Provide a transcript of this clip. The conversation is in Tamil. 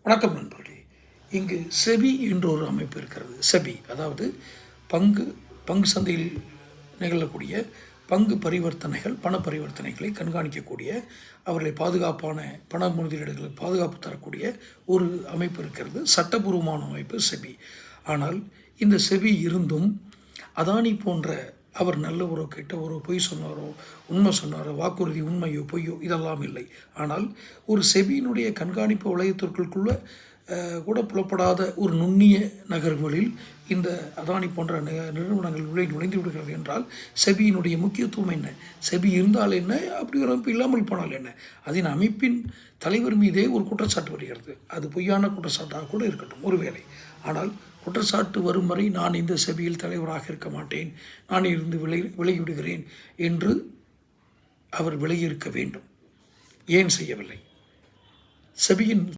வணக்கம் நண்பர்களே. இங்கு செபி என்ற ஒரு அமைப்பு இருக்கிறது. செபி அதாவது பங்கு சந்தையில் நிகழக்கூடிய பங்கு பரிவர்த்தனைகள், பண பரிவர்த்தனைகளை கண்காணிக்கக்கூடிய, அவர்களை பாதுகாப்பான பண முதலீடுகளுக்கு பாதுகாப்பு தரக்கூடிய ஒரு அமைப்பு இருக்கிறது. சட்டபூர்வமான அமைப்பு செபி. ஆனால் இந்த செபி இருந்தும் அதானி போன்ற அவர் நல்ல ஒரு கெட்ட ஒரு பொய் சொன்னாரோ, உண்மை சொன்னாரோ, வாக்குறுதி உண்மையோ பொய்யோ இதெல்லாம் இல்லை. ஆனால் ஒரு செபியினுடைய கண்காணிப்பு வளையத்திற்குள்ள கூட புலப்படாத ஒரு நுண்ணிய நகர்வுகளில் இந்த அதானி போன்ற நிறுவனங்கள் நுழைந்து விடுகிறது என்றால் செபியினுடைய முக்கியத்துவம் என்ன? செபி இருந்தால் என்ன? அப்படி ஒரு அமைப்பு இல்லாமல் போனால் என்ன? அதன் அமைப்பின் தலைவர் மீதே ஒரு குற்றச்சாட்டு வருகிறது. அது பொய்யான குற்றச்சாட்டாக கூட இருக்கட்டும் ஒருவேளை. ஆனால் குற்றச்சாட்டு வரும் வரை நான் இந்த செபியில் தலைவராக இருக்க மாட்டேன், நான் இருந்து விலகிவிடுகிறேன் என்று அவர் விலகியிருக்க வேண்டும். ஏன் செய்யவில்லை? செபியின்